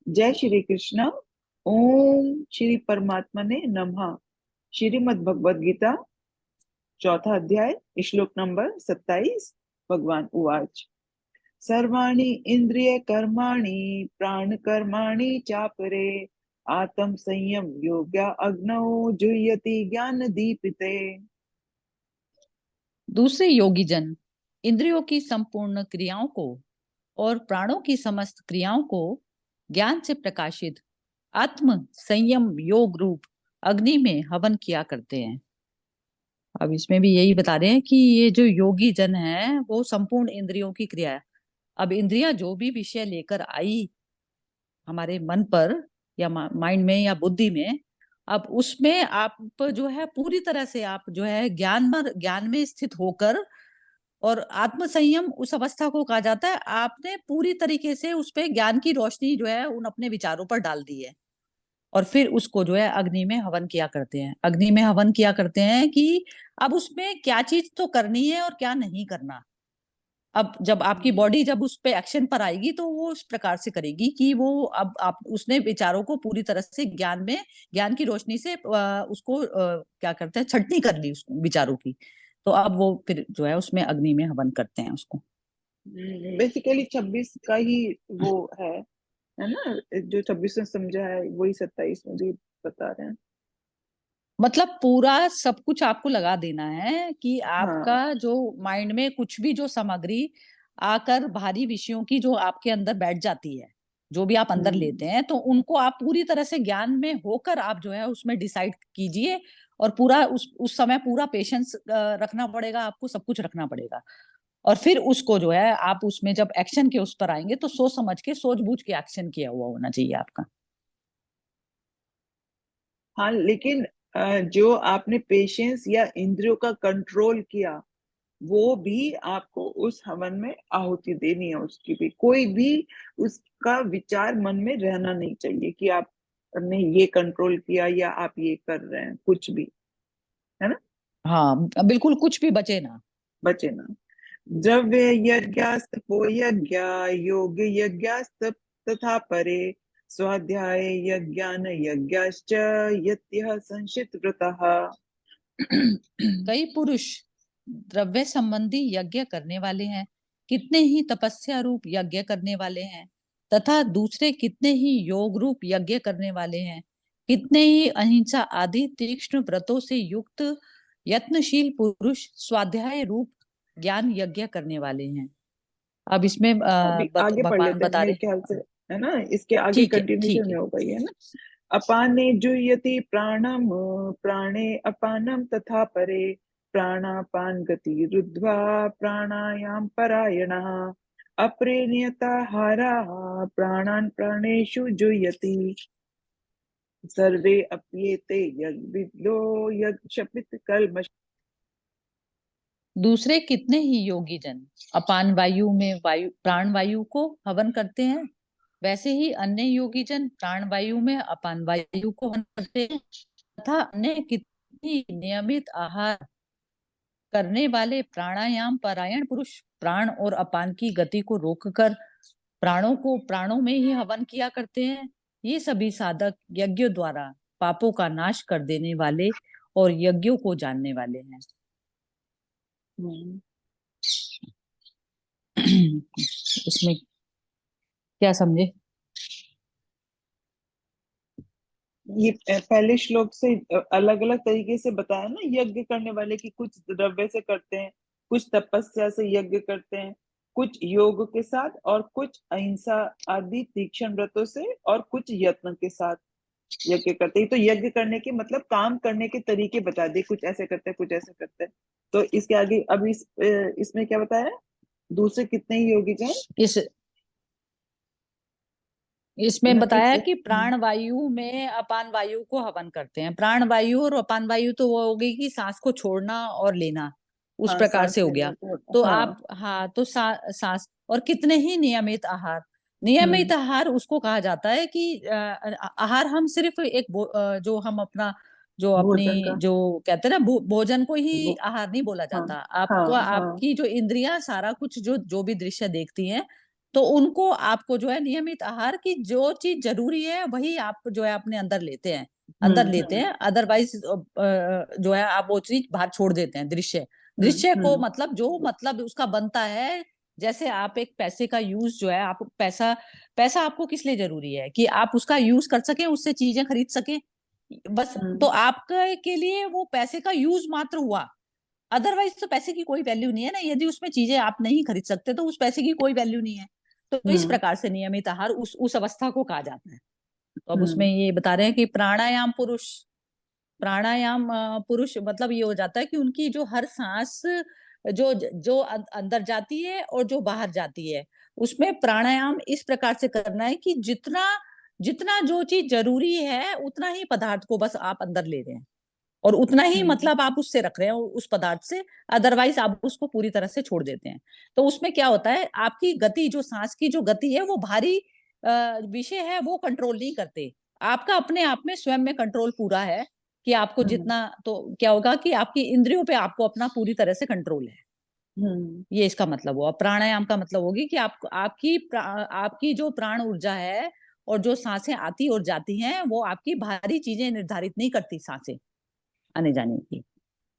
जय श्री कृष्ण। ओम श्री परमात्मा ने नमः। श्रीमद् भगवद गीता, चौथा अध्याय, श्लोक नंबर 27। भगवान उवाच। सर्वाणि इंद्रिय कर्माणि प्राण कर्माणि चापरे आत्म संयम योग्य अग्नौ जुह्यति ज्ञान दीपिते। दूसरे योगी जन इंद्रियों की संपूर्ण क्रियाओं को और प्राणों की समस्त क्रियाओं को ज्ञान से प्रकाशित आत्म संयम योग रूप अग्नि में हवन किया करते हैं। अब इसमें भी यही बता रहे हैं कि ये जो योगी जन है वो संपूर्ण इंद्रियों की क्रिया है। अब इंद्रियां जो भी विषय लेकर आई हमारे मन पर या माइंड में या बुद्धि में, अब उसमें आप जो है पूरी तरह से आप जो है ज्ञान में स्थित होकर, और आत्म संयम उस अवस्था को कहा जाता है आपने पूरी तरीके से उस पे ज्ञान की रोशनी जो है उन अपने विचारों पर डाल दी है। और फिर उसको जो है अग्नि में हवन किया करते हैं। अग्नि में हवन किया करते हैं कि अब उसमें क्या चीज तो करनी है और क्या नहीं करना। अब जब आपकी बॉडी जब उस पे एक्शन पर आएगी तो वो उस प्रकार से करेगी कि वो अब आप उसने विचारों को पूरी तरह से ज्ञान की रोशनी से उसको क्या करते हैं, छटनी कर ली उस विचारों की। तो अब वो फिर जो है उसमें अग्नि में हवन करते हैं उसको। बेसिकली 26 का ही वो है ना? जो 26 में समझा है वही 27 में भी बता रहे हैं। मतलब पूरा सब कुछ आपको लगा देना है कि आपका हाँ। जो माइंड में कुछ भी जो सामग्री आकर भारी विषयों की जो आपके अंदर बैठ जाती है, जो भी आप अंदर हम्म। लेते हैं, तो उनको आप पूरी तरह से ज्ञान में होकर आप जो है उसमें डिसाइड कीजिए। और पूरा उस समय पूरा पेशेंस रखना पड़ेगा, आपको सब कुछ रखना पड़ेगा। और फिर उसको जो है आप उसमें जब एक्शन के उस पर आएंगे तो सोच समझ के सूझ बूझ के एक्शन किया हुआ होना चाहिए आपका। हाँ, लेकिन जो आपने पेशेंस या इंद्रियों का कंट्रोल किया, वो भी आपको उस हवन में आहुति देनी है। उसकी भी कोई भी उसका विचार मन में रहना नहीं चाहिए कि आपने ये कंट्रोल किया या आप ये कर रहे हैं, कुछ भी। है ना? हाँ, बिल्कुल कुछ भी बचे ना। बचे ना। द्रव्य यज्ञास्तपो यज्ञ योग यज्ञास्त तथा परे स्वाध्याय यज्ञान यज्ञाश्च यत्यः संशित व्रतः। कई पुरुष द्रव्य संबंधी यज्ञ करने वाले हैं, कितने ही तपस्या रूप यज्ञ करने वाले हैं, तथा दूसरे कितने ही योग रूप यज्ञ करने वाले हैं, कितने ही अहिंसा आदि तीक्ष्ण व्रतों से युक्त यत्नशील पुरुष स्वाध्याय रूप ज्ञान यज्ञ करने वाले हैं। अब इसमें अभी आगे पढ़ भगवान लेते हैं बता मेरे रहे। ख्याल से। है ना? इसके आगे ठीक है, कंटिन्यूशन ठीक है। में होगा ये, है ना? अपाने जुह्यति प्राणम प्राणे अपानम तथा परे प्राणापान गति रुद्ध्वा प्राणायाम परायणः अपरे नियताहाराः प्राणान् प्राणेषु जुह्यति सर्वे अप्येते यद्विदो यक्षपित कल्मष। दूसरे कितने ही योगी जन अपान वायु में वायु प्राण वायु को हवन करते हैं, वैसे ही अन्य योगी जन प्राण वायु में अपान वायु को हवन करते हैं। तथा अन्य कितनी नियमित आहार करने वाले प्राणायाम परायण पुरुष प्राण और अपान की गति को रोककर प्राणों को प्राणों में ही हवन किया करते हैं। ये सभी साधक यज्ञों द्वारा पापों का नाश कर देने वाले और यज्ञों को जानने वाले हैं। हम्म। इसमें क्या समझे? ये पहले श्लोक से अलग अलग तरीके से बताया ना। यज्ञ करने वाले की कुछ द्रव्य से करते हैं, कुछ तपस्या से यज्ञ करते हैं, कुछ योग के साथ, और कुछ अहिंसा आदि तीक्ष्ण व्रतों से, और कुछ यत्न के साथ यज्ञ करते हैं। तो यज्ञ करने के मतलब काम करने के तरीके बता दिए, कुछ ऐसे करते हैं, कुछ ऐसे करते हैं। तो इसके आगे अब इसमें क्या बताया? दूसरे कितने ही योगी जन। इस इसमें मैं फिर बताया से कि प्राण वायु में अपान वायु को हवन करते हैं। प्राण वायु और अपान वायु तो वो हो गई कि सांस को छोड़ना और लेना, उस हाँ, प्रकार सांस से हो लेना गया। तो तो हाँ। आप हाँ तो सांस और कितने ही नियमित आहार। नियमित हम्म। आहार उसको कहा जाता है कि आहार हम सिर्फ जो हम अपना जो भोजन अपनी का जो कहते हैं ना भोजन को ही वो। आहार नहीं बोला हाँ जाता। हाँ आपको हाँ। आपकी जो इंद्रियां सारा कुछ जो जो भी दृश्य देखती हैं तो उनको आपको जो है नियमित आहार की जो चीज जरूरी है वही आप जो है अपने अंदर लेते हैं, अदरवाइज जो है आप वो चीज बाहर छोड़ देते हैं। दृश्य दृश्य को मतलब जो मतलब उसका बनता है, जैसे आप एक पैसे का यूज जो है, आप पैसा पैसा आपको किस लिए जरूरी है कि आप उसका यूज कर सकें, उससे चीजें खरीद सकें बस। तो आपके के लिए वो पैसे का यूज मात्र हुआ, अदरवाइज तो पैसे की कोई वैल्यू नहीं है ना। यदि उसमें चीजें आप नहीं खरीद सकते तो उस पैसे की कोई वैल्यू नहीं है। तो इस प्रकार से नियमित आहार उस अवस्था को कहा जाता है। तो अब उसमें ये बता रहे हैं कि प्राणायाम पुरुष मतलब ये हो जाता है कि उनकी जो हर सांस जो जो अंदर जाती है और जो बाहर जाती है, उसमें प्राणायाम इस प्रकार से करना है कि जितना जितना जो चीज जरूरी है उतना ही पदार्थ को बस आप अंदर ले रहे हैं, और उतना ही मतलब आप उससे रख रहे हैं उस पदार्थ से, अदरवाइज आप उसको पूरी तरह से छोड़ देते हैं। तो उसमें क्या होता है, आपकी गति जो सांस की जो गति है वो भारी विषय है वो कंट्रोल नहीं करते। आपका अपने आप में स्वयं में कंट्रोल पूरा है कि आपको जितना, तो क्या होगा कि आपकी इंद्रियों पे आपको अपना पूरी तरह से कंट्रोल है। ये इसका मतलब हुआ। प्राणायाम का मतलब होगी कि आपकी जो प्राण ऊर्जा है और जो सांसें आती और जाती हैं वो आपकी बाहरी चीजें निर्धारित नहीं करती, सांसें आने जाने की।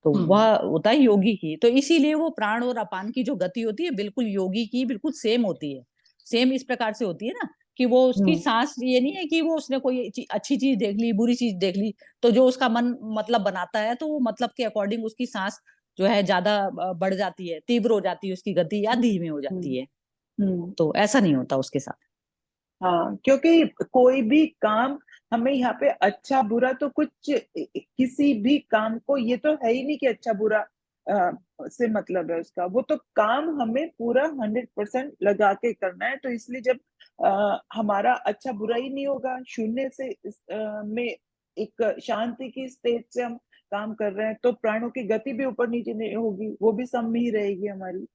तो वह होता है योगी की। तो इसीलिए वो प्राण और अपान की जो गति होती है बिल्कुल योगी की बिल्कुल सेम होती है। सेम इस प्रकार से होती है ना कि वो उसकी सांस ये नहीं है कि वो उसने कोई अच्छी चीज देख ली बुरी चीज देख ली, तो जो उसका मन मतलब बनाता है तो वो मतलब के अकॉर्डिंग उसकी सांस जो है ज्यादा बढ़ जाती है, तीव्र हो जाती है उसकी गति, या धीमी हो जाती है। तो ऐसा नहीं होता उसके साथ। हाँ, क्योंकि कोई भी काम हमें यहाँ पे अच्छा बुरा तो कुछ किसी भी काम को ये तो है ही नहीं कि अच्छा बुरा से मतलब है उसका। वो तो काम हमें पूरा 100% लगा के करना है। तो इसलिए जब हमारा अच्छा बुरा ही नहीं होगा, शून्य से में एक शांति की स्टेज से हम काम कर रहे हैं, तो प्राणों की गति भी ऊपर नीचे नहीं होगी, वो भी सम में ही रहेगी हमारी,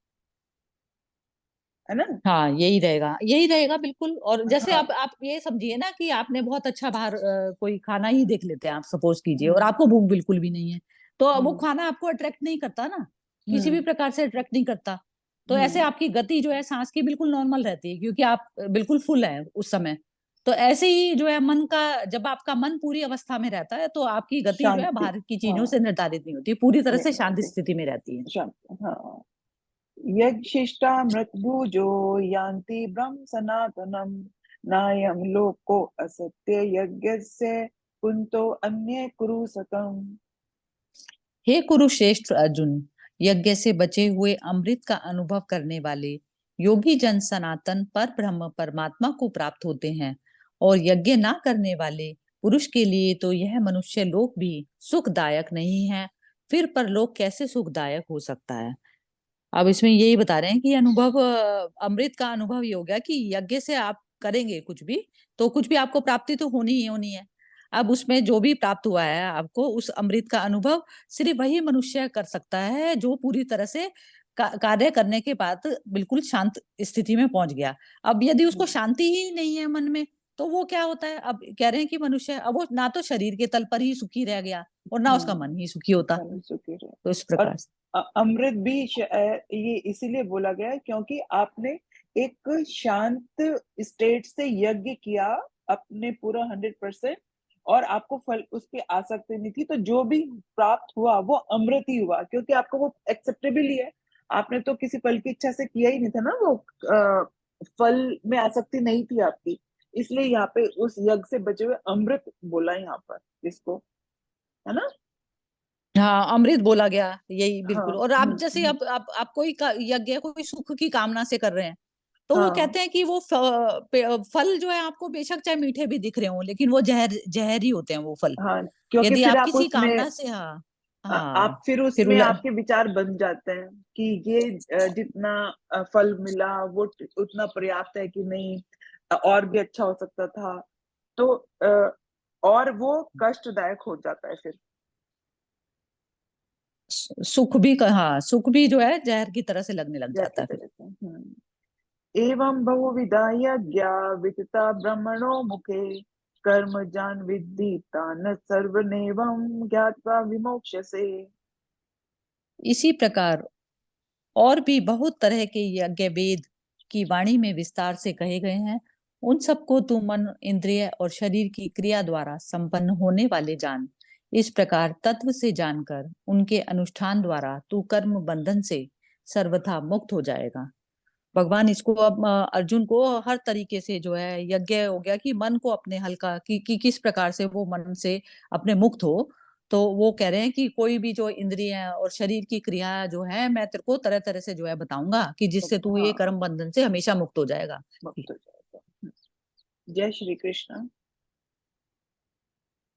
है ना। हाँ यही रहेगा बिल्कुल। और जैसे हाँ। आप ये समझिए ना कि आपने बहुत अच्छा बाहर कोई खाना ही देख लेते हैं आप, सपोज कीजिए, और हम्म। आपको भूख बिल्कुल भी नहीं है, तो वो हम्म। खाना आपको अट्रैक्ट नहीं करता ना, किसी भी हम्म। प्रकार से अट्रैक्ट नहीं करता। तो ऐसे हम्म। आपकी गति जो है सांस की बिल्कुल नॉर्मल रहती है, क्योंकि आप बिल्कुल फुल है उस समय। तो ऐसे ही जो है मन का, जब आपका मन पूरी अवस्था में रहता है तो आपकी गति जो है शांति। बाहर की चीजों हाँ। से निर्धारित नहीं होती, पूरी तरह से नहीं शांत होती। स्थिति में रहती है। शांति, हाँ। यज्ञशिष्टा मृतभुजो यान्ति ब्रह्म सनातनम, नायं लोको असत्य यज्ञस्य कुंतो अन्ये कुरु सकम। हे कुरुश्रेष्ठ अर्जुन, यज्ञ से बचे हुए अमृत का अनुभव करने वाले योगी जन सनातन पर ब्रह्म परमात्मा को प्राप्त होते हैं, और यज्ञ ना करने वाले पुरुष के लिए तो यह मनुष्य लोक भी सुखदायक नहीं है, फिर परलोक कैसे सुखदायक हो सकता है। अब इसमें यही बता रहे हैं कि अनुभव अमृत का अनुभव ये हो गया कि यज्ञ से आप करेंगे कुछ भी तो कुछ भी आपको प्राप्ति तो होनी ही होनी है। अब उसमें जो भी प्राप्त हुआ है आपको, उस अमृत का अनुभव सिर्फ वही मनुष्य कर सकता है जो पूरी तरह से कार्य करने के बाद बिल्कुल शांत स्थिति में पहुंच गया। अब यदि उसको शांति ही नहीं है मन में, तो वो क्या होता है, अब कह रहे हैं कि मनुष्य अब वो ना तो शरीर के तल पर ही सुखी रह गया और ना उसका मन ही सुखी होता। मन सुखी रहे। तो इस और प्रकार से अमृत भी ये इसीलिए बोला गया है क्योंकि आपने एक शांत स्टेट से यज्ञ किया अपने पूरा 100%, और आपको फल उसकी आसक्ति नहीं थी, तो जो भी प्राप्त हुआ वो अमृत ही हुआ, क्योंकि आपको वो एक्सेप्टेबल ही है। आपने तो किसी फल की इच्छा से किया ही नहीं था ना, वो फल में आसक्ति नहीं थी आपकी। इसलिए यहाँ पे उस यज्ञ से बचे हुए अमृत बोला यहाँ पर इसको, है ना। हाँ अमृत बोला गया यही बिल्कुल। हाँ। और आप जैसे आप कोई यज्ञ कोई सुख की कामना से कर रहे हैं, तो वो हाँ। कहते हैं कि वो फल जो है आपको बेशक चाहे मीठे भी दिख रहे हो, लेकिन वो जहर जहर ही होते हैं वो फल। हाँ, क्योंकि यदि फिर आप आप किसी उसमें कामना से, हाँ आप हाँ, फिर फिर उसमें आपके विचार बन जाते हैं कि ये जितना फल मिला वो उतना पर्याप्त है कि नहीं, और भी अच्छा हो सकता था। तो और वो कष्टदायक हो जाता है फिर। सुख भी, हाँ सुख भी जो है जहर की तरह से लगने लग जैसे जाता है फिर। तरह से एवं बहुविधा यज्ञा वितता ब्रह्मणो मुखे, कर्म जान विद्धि तान सर्वनेवं ज्ञात्वा विमोक्ष्यसे। इसी प्रकार और भी बहुत तरह के यज्ञ वेद की वाणी में विस्तार से कहे गए हैं, उन सबको तू मन, इंद्रिय और शरीर की क्रिया द्वारा संपन्न होने वाले जान। इस प्रकार तत्व से जानकर उनके अनुष्ठान द्वारा तू कर्म बंधन से सर्वथा मुक्त हो जाएगा। भगवान इसको अब अर्जुन को हर तरीके से जो है यज्ञ हो गया कि मन को अपने हल्का कि किस प्रकार से वो मन से अपने मुक्त हो। तो वो कह रहे हैं कि कोई भी जो इंद्रिय और शरीर की क्रिया जो है मैं तेरे को तरह तरह से जो है बताऊंगा कि जिससे तू ये हाँ, कर्म बंधन से हमेशा मुक्त हो जाएगा। मुक्त हो जाएगा। जय श्री कृष्ण।